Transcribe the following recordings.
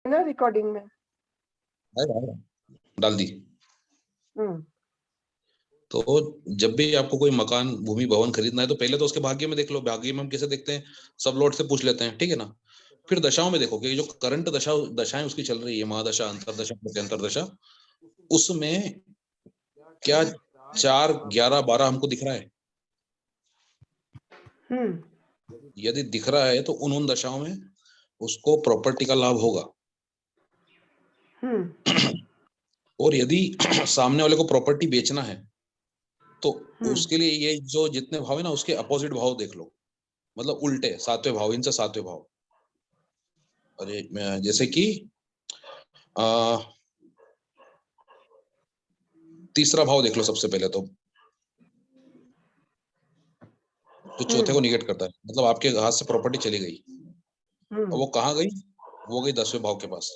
ना रिकॉर्डिंग में? डाल दी। तो जब भी आपको कोई मकान, भूमि, भवन खरीदना है तो पहले तो उसके भाग्य में देख लो। भाग्य में हम कैसे देखते हैं? सब लॉट से पूछ लेते हैं, ठीक है ना। फिर दशाओं में देखो कि जो करंट दशाएं उसकी चल रही है, महादशा, अंतरदशा, प्रत्यंतरदशा, उसमें क्या 4, 11, 12 हमको दिख रहा है? यदि दिख रहा है तो उन दशाओं में उसको प्रॉपर्टी का लाभ होगा। और यदि सामने वाले को प्रॉपर्टी बेचना है तो उसके लिए ये जो जितने भाव है ना, उसके अपोजिट भाव देख लो, मतलब उल्टे 7वें भाव, इनसे 7वें भाव। अरे जैसे कि तीसरा भाव देख लो सबसे पहले तो चौथे को निगेट करता है, मतलब आपके हाथ से प्रॉपर्टी चली गई। और वो कहाँ गई? वो गई 10वें भाव के पास,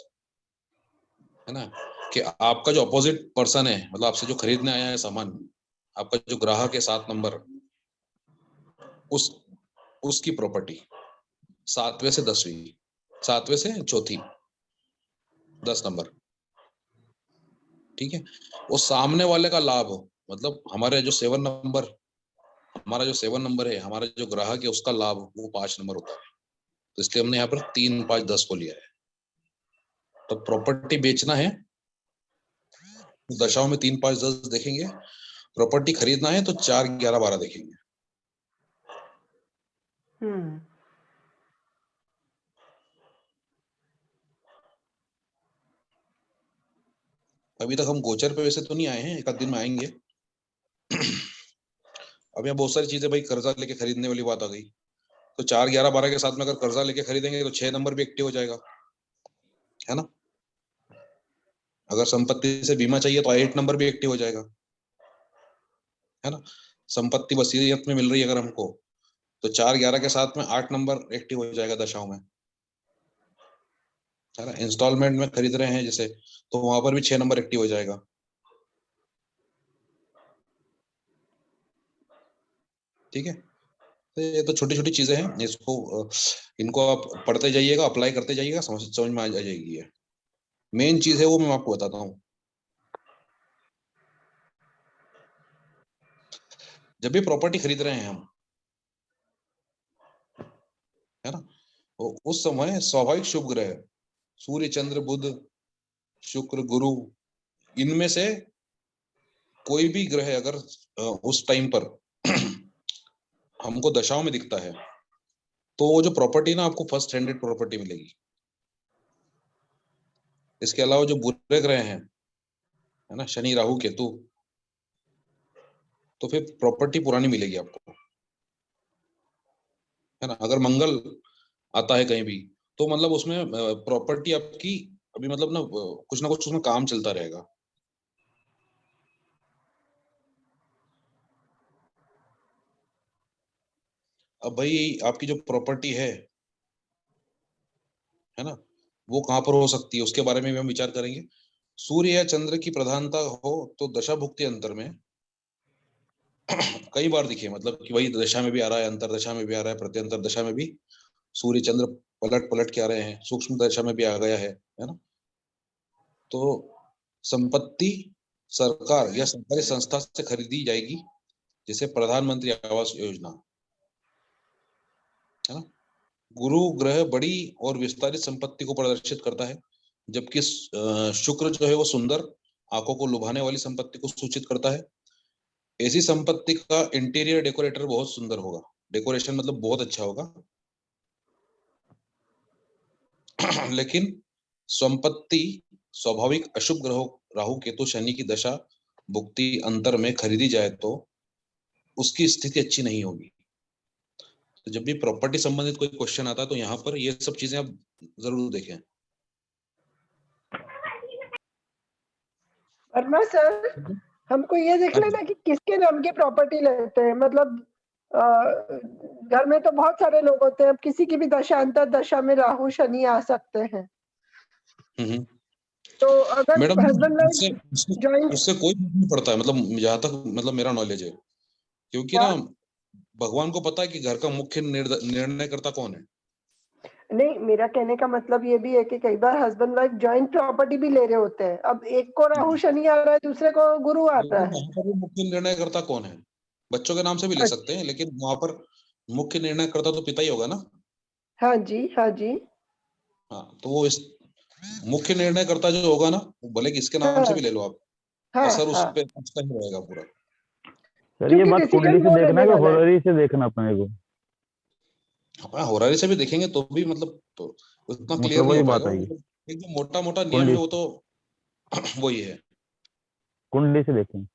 है ना। कि आपका जो अपोजिट पर्सन है, मतलब आपसे जो खरीदने आया है सामान, आपका जो ग्राहक है 7 नंबर, उसकी प्रॉपर्टी 7वें से 10वीं, 7वें से चौथी, 10 नंबर, ठीक है। वो सामने वाले का लाभ, मतलब हमारे जो 7 नंबर, हमारा जो 7 नंबर है, हमारा जो ग्राहक है, उसका लाभ वो 5 नंबर होता है। तो इसलिए हमने यहाँ पर 3, 5, 10 को लिया है। तो प्रॉपर्टी बेचना है दशाओं में 3, 5, 10 देखेंगे। प्रॉपर्टी खरीदना है तो 4, 11, 12 देखेंगे। अभी तक हम गोचर पे वैसे तो नहीं आए हैं, एक आध दिन में आएंगे। अब यहाँ बहुत सारी चीजें, भाई कर्जा लेके खरीदने वाली बात आ गई। तो 4, 11, 12 के साथ में अगर कर्जा लेके खरीदेंगे तो 6 नंबर भी एक्टिव हो जाएगा, है ना। अगर संपत्ति से बीमा चाहिए तो 8 नंबर भी एक्टिव हो जाएगा, है ना। संपत्ति वसीयत में मिल रही है अगर हमको, तो 4, 11 के साथ में 8 नंबर एक्टिव हो जाएगा दशाओं में, है ना। इंस्टॉलमेंट में खरीद रहे हैं जैसे, तो वहां पर भी 6 नंबर एक्टिव हो जाएगा, ठीक है। तो ये तो छोटी छोटी चीजें हैं, इसको इनको आप पढ़ते जाइएगा, अप्लाई करते जाइएगा, समझ में आ जाएगी। है मेन चीज है वो मैं आपको बताता हूँ। जब भी प्रॉपर्टी खरीद रहे हैं हम, है ना, तो उस समय स्वाभाविक शुभ ग्रह सूर्य, चंद्र, बुध, शुक्र, गुरु, इनमें से कोई भी ग्रह अगर उस टाइम पर हमको दशाओं में दिखता है तो वो जो प्रॉपर्टी ना आपको फर्स्ट हैंडेड प्रॉपर्टी मिलेगी। इसके अलावा जो बुरे ग्रह हैं, है ना, शनि, राहु, केतु, तो फिर प्रॉपर्टी पुरानी मिलेगी आपको, है ना। अगर मंगल आता है कहीं भी तो मतलब उसमें प्रॉपर्टी आपकी अभी मतलब ना कुछ उसमें काम चलता रहेगा। अब भाई आपकी जो प्रॉपर्टी है ना, वो कहाँ पर हो सकती है उसके बारे में भी हम विचार करेंगे। सूर्य या चंद्र की प्रधानता हो तो दशा भुक्ति अंतर में कई बार दिखे, मतलब कि वही दशा में भी आ रहा है, अंतर दशा में भी आ रहा है, प्रत्यंतर दशा में भी सूर्य चंद्र पलट पलट के आ रहे हैं, सूक्ष्म दशा में भी आ गया है ना। तो संपत्ति सरकार या सरकारी संस्था से खरीदी जाएगी, जैसे प्रधानमंत्री आवास योजना, है ना। गुरु ग्रह बड़ी और विस्तारित संपत्ति को प्रदर्शित करता है, जबकि शुक्र जो है वो सुंदर, आंखों को लुभाने वाली संपत्ति को सूचित करता है। ऐसी संपत्ति का इंटीरियर डेकोरेटर बहुत सुंदर होगा, डेकोरेशन मतलब बहुत अच्छा होगा। लेकिन संपत्ति स्वाभाविक अशुभ ग्रहों राहु, केतु, शनि की दशा भुक्ति अंतर में खरीदी जाए तो उसकी स्थिति अच्छी नहीं होगी। तो जब भी प्रॉपर्टी संबंधित कोई क्वेश्चन आता है तो यहाँ पर ये सब चीजें आप जरूर देखें। वर्मा सर, हमको ये देख लेना कि किसके नाम की प्रॉपर्टी लेते हैं। मतलब घर में तो बहुत सारे लोग होते हैं, अब किसी की भी दशा अंतर दशा में राहु शनि आ सकते हैं। तो अगर मैडम हस्बैंड वाइफ जॉइंट, उससे कोई फर्क नहीं पड़ता है, मतलब जहां तक मतलब मेरा नॉलेज है, क्योंकि ना भगवान को पता है कि घर का मुख्य निर्णय करता कौन है। नहीं, मेरा कहने का मतलब ये भी है कि कई बार हस्बैंड वाइफ जॉइंट प्रॉपर्टी भी ले रहे होते हैं। अब एक को राहु शनि आ रहा है, दूसरे को गुरु आ रहा है। वहाँ पर भी मुख्य निर्णय करता कौन है? बच्चों के नाम से भी ले सकते हैं, लेकिन वहां पर मुख्य निर्णय करता तो पिता ही होगा ना। हाँ जी, हाँ जी। हाँ, तो वो इस मुख्य निर्णय करता जो होगा ना, भले किसके नाम से हाँ, भी ले लो आप, हाँ, असर उस हाँ। पे उसका ही रहेगा पूरा। सर ये क्योंकि बात कुंडली डिसीजन से वो देखना लेने है कि वाला है। होररी से देखना अपने को? हाँ, होरारी से भी देखेंगे तो भी मतलब तो उतना क्लियर मतलब नहीं वही हो बात पाएगा। आई, एक जो मोटा मोटा नियम है कुंडली वो तो वही है। कुंडली से देखें।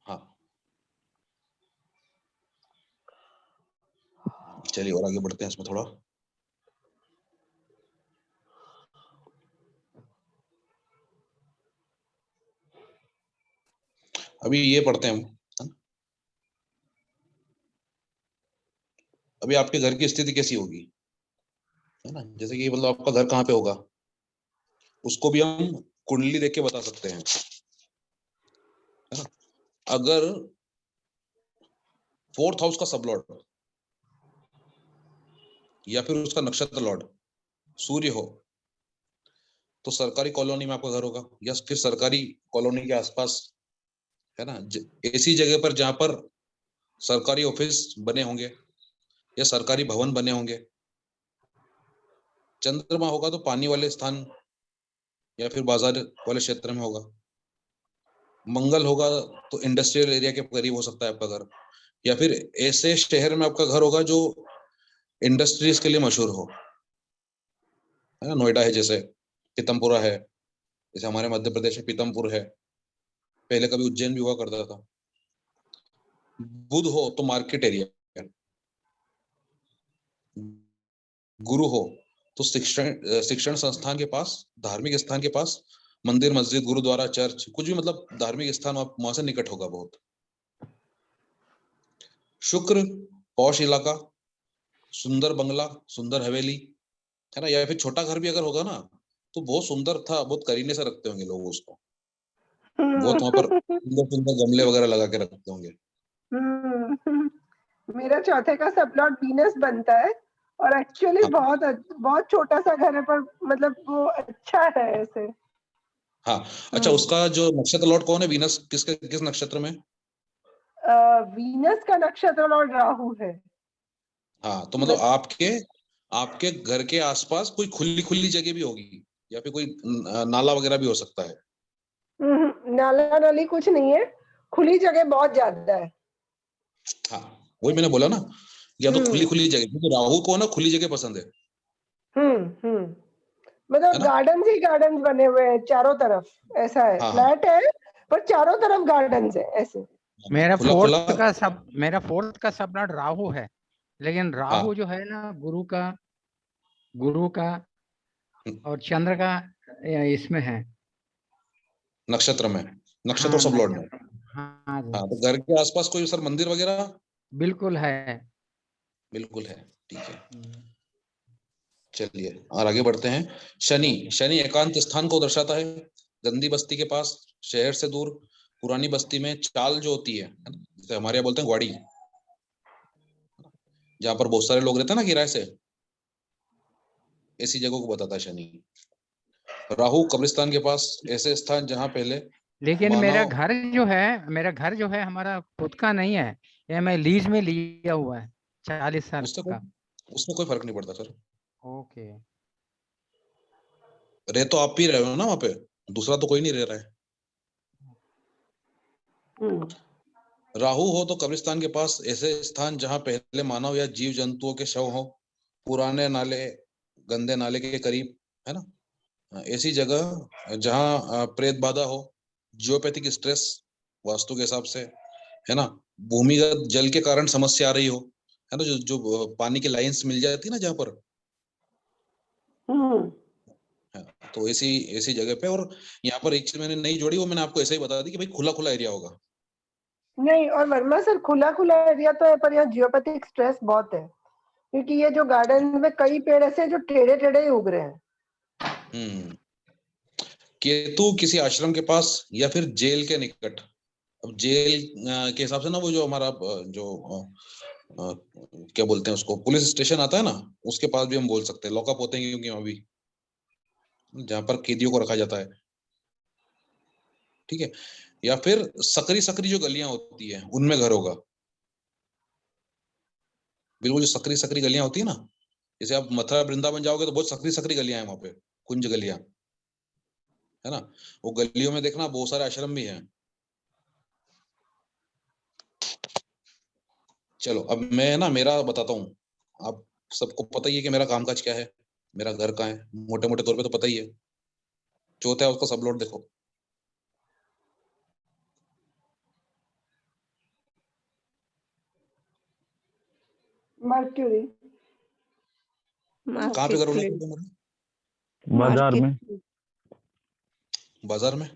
हाँ, चलिए और आगे बढ़ते हैं इसमें थोड़ा। अभी ये पढ़ते हैं हम, है ना? अभी आपके घर की स्थिति कैसी होगी, है ना? जैसे कि मतलब आपका घर कहाँ पे होगा, उसको भी हम कुंडली देख के बता सकते हैं, है ना? अगर 4th हाउस का सब लॉर्ड या फिर उसका नक्षत्र लॉर्ड सूर्य हो, तो सरकारी कॉलोनी में आपका घर होगा, या फिर सरकारी कॉलोनी के आसपास, है ना? ऐसी जगह पर जहां पर सरकारी ऑफिस बने होंगे या सरकारी भवन बने होंगे। चंद्रमा होगा तो पानी वाले स्थान या फिर बाजार वाले क्षेत्र में होगा। मंगल होगा तो इंडस्ट्रियल एरिया के करीब हो सकता है आपका घर, या फिर ऐसे शहर में आपका घर होगा जो इंडस्ट्रीज के लिए मशहूर हो, है ना? नोएडा है, जैसे पीतमपुरा है, जैसे हमारे मध्य प्रदेश में पीतमपुर है, पहले कभी उज्जैन भी हुआ करता था। बुध हो तो मार्केट एरिया, गुरु हो तो शिक्षण संस्थान के पास, धार्मिक स्थान के पास, मंदिर मस्जिद गुरुद्वारा चर्च कुछ भी मतलब धार्मिक स्थान वहां से निकट होगा बहुत। शुक्र पौष इलाका, सुंदर बंगला, सुंदर हवेली, है ना? या फिर छोटा घर भी अगर होगा ना तो बहुत सुंदर था, बहुत करीने से रखते होंगे लोग उसको, बहुत वहां पर सुंदर सुंदर गमले वगैरह लगा के रखते होंगे। मेरा चौथे का सब लॉर्ड वीनस बनता है और एक्चुअली हाँ बहुत छोटा सा घर है, पर मतलब वो अच्छा है ऐसे। हाँ। अच्छा, उसका जो नक्षत्र लॉर्ड कौन है, वीनस किस नक्षत्र में? वीनस का नक्षत्र लॉर्ड राहु है। हाँ, तो मतलब आपके आपके घर के आसपास कोई खुली खुली जगह भी होगी, या फिर कोई नाला वगैरह भी हो सकता है। नाला नाली कुछ नहीं है, खुली जगह बहुत ज्यादा है। हाँ, वही मैंने बोला ना, या तो खुली हम्म खुली जगह, क्योंकि राहु को ना खुली जगह पसंद है मतलब ना? गार्डन बने हुए हैं चारों तरफ, ऐसा है। हाँ हाँ, फ्लैट है पर चारों तरफ गार्डन है ऐसे। हाँ, खुला खुला। मेरा फोर्थ का सब लॉर्ड राहु है, लेकिन राहु हाँ, जो है ना गुरु का और चंद्र का इसमें है, नक्षत्र में, नक्षत्र हाँ और सब लॉर्ड में। हाँ जी, हाँ, तो घर के आसपास कोई सर मंदिर वगैरह? बिल्कुल है। बिल्कुल है, ठीक है। चलिए और आगे बढ़ते हैं। शनि, शनि एकांत स्थान को दर्शाता है, गंदी बस्ती के पास, शहर से दूर, पुरानी बस्ती में चाल जो होती है ना, जैसे हमारे यहाँ बोलते हैं ग्वाड़ी, जहाँ पर बहुत सारे लोग रहते हैं ना किराए से, ऐसी जगहों को बताता है शनि। राहु कब्रिस्तान के पास, ऐसे स्थान जहाँ पहले लेकिन मानव। मेरा घर जो है हमारा खुद का नहीं है, ये मैं लीज में लिया हुआ है 40 साल उससे का। उसमें कोई फर्क नहीं पड़ता सर, ओके। रह तो आप ही रहे हो ना वहाँ पे, दूसरा तो कोई नहीं रह रहा है। राहु हो तो कब्रिस्तान के पास, ऐसे स्थान जहां पहले मानव या जीव जंतुओं के शव हो, पुराने नाले, गंदे नाले के करीब, है ना? ऐसी जगह जहां प्रेत बाधा हो, जियोपैथिक स्ट्रेस वास्तु के हिसाब से, है ना? भूमिगत जल के कारण समस्या आ रही हो, है ना? जो जो पानी की लाइंस मिल जाती है ना जहां पर, तो ऐसी ऐसी जगह पे। और यहाँ पर एक चीज मैंने नहीं जोड़ी, वो मैंने आपको ऐसे ही बता दी कि भाई खुला खुला एरिया होगा। नहीं, और वर्मा सर खुला खुला एरिया तो है, पर यहाँ जियोपैथिक स्ट्रेस बहुत है, क्योंकि ये जो गार्डन में कई पेड़ ऐसे हैं जो टेढ़े टेढ़े ही उग रहे हैं। केतु किसी आश्रम के पास या फिर जेल के निकट। अब जेल के हिसाब से ना, वो जो हमारा जो क्या बोलते हैं उसको, पुलिस स्टेशन आता है ना, उसके पास भी हम बोल सकते हैं, लॉकअप होते हैं क्योंकि वहां भी जहाँ पर कैदियों को रखा जाता है, ठीक है। या फिर सकरी सकरी जो गलियां होती है उनमें घर होगा, बिल्कुल जो सकरी सकरी गलियां होती है ना, जैसे आप मथुरा वृंदावन जाओगे तो बहुत सकरी सकरी गलियां हैं वहां पे, कुंज गलियां, है ना। वो गलियों में देखना बहुत सारे आश्रम भी हैं। चलो अब मैं ना मेरा बताता हूँ, आप सबको पता ही है कि मेरा कामकाज क्या है, मेरा घर कहाँ है, मोटे मोटे तौर पे तो पता ही है। चौथा है उसका सब लोड देखो। मर्क्यूरी। कहाँ पे घर होना चाहिए तुम्हारा? बाजार में। बाजार में।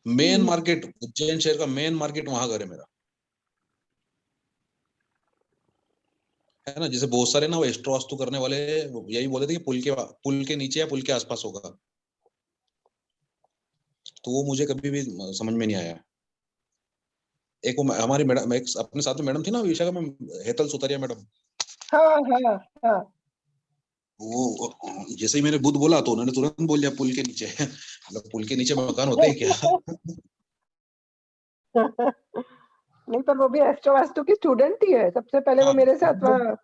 मेन मार्केट, उज्जैन शहर का मेन मार्केट, वहां घर है मेरा, है ना। जैसे बहुत सारे ना वो एस्ट्रो वास्तु करने वाले यही बोले थे कि पुल के नीचे या पुल के आसपास होगा, तो वो मुझे कभी भी समझ में नहीं आया। एक वो हमारी मैडम, एक अपने साथ में मैडम थी ना विशाखा में, हेतल सुतारिया मैडम, हाँ हाँ हाँ। वो जैसे ही मैंने बुध बोला तो उन्होंने तुरंत बोल दिया पुल के नीचे। मतलब पुल के नीचे मकान होते हैं क्या? नहीं, पर वो भी एस्ट्रो वास्तु की स्टूडेंट ही है, सबसे पहले वो हाँ, मेरे साथ वहाँ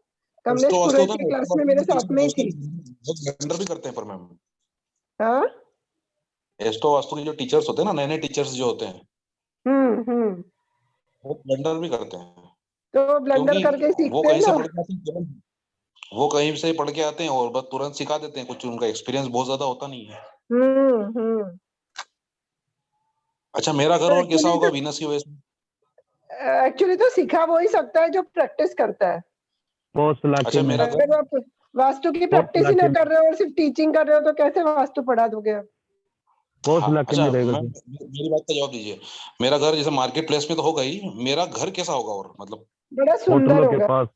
कमलेश एस्ट्रो वास्तु पुरोहित होता की है क्लास ना, में मेरे साथ में ही थी। बहुत ब्लेंडर भी करते हैं पर मैम, हाँ। एस्ट्रो वास्तु के जो टीचर्स होते हैं ना, नए नए टीचर्स जो होते हैं, हम्म। वो ब्लेंडर भी करते हैं, तो ब्लेंडर क्योंकि करके वो सीखते हैं कहीं से ना। पढ़ के आते हैं वो कहीं से पढ़ के आते हैं और बस तुरंत सिखा देते हैं, कुछ उनका एक्सपीरियंस बहुत ज्यादा होता नहीं है। हम्म। अच्छा मेरा घर तो और कैसा होगा वीनस की वजह से? एक्चुअली तो सिखा वो ही सकता है जो प्रैक्टिस करता है। पोस्ट इलाके अच्छा में। मेरा घर, अगर आप वास्तु की पोस्ट प्रैक्टिस ही इलाके ना में। कर रहे हो और सिर्फ टीचिंग कर रहे हो तो कैसे वास्तु पढ़ा दोगे आप? पोस्ट हाँ इलाके अच्छा में रहेगा मैं सर। मेरी बात का जवाब दीजिए। मेरा घर जैसे मार्केट प्लेस में तो होगा ही, मेरा घर कैसा होगा और मतलब? बड़ा सुंदर होटलों के होगा। पास।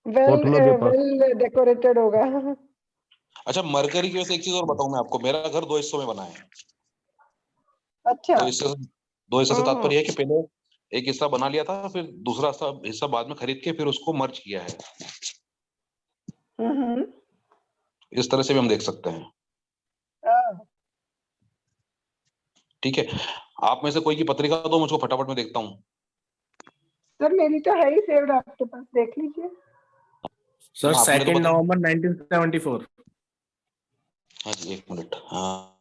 वेल होटलों के पास। वेल डेकोरेटेड होगा। अच्छा मरकरी की वजह से एक चीज और बताऊं मैं आपको, मेरा घर 2 हिस्सों में बना है। अच्छा। दो हिस्से दो हिस्से से तात्पर्य है कि पहले एक हिस्सा बना लिया था, फिर दूसरा हिस्सा बाद में खरीद के फिर उसको मर्ज किया है। हम्म। इस तरह से भी हम देख सकते हैं, हाँ। ठीक है। आप में से कोई की पत्रिका दो मुझको, फटाफट मैं देखता हूँ। सर मेरी तो है ही सेव्ड, आपके पास देख लीजिए। सर आपने तो 2 बताया। नवंबर 1974। हाँ जी 1 मिनट, हाँ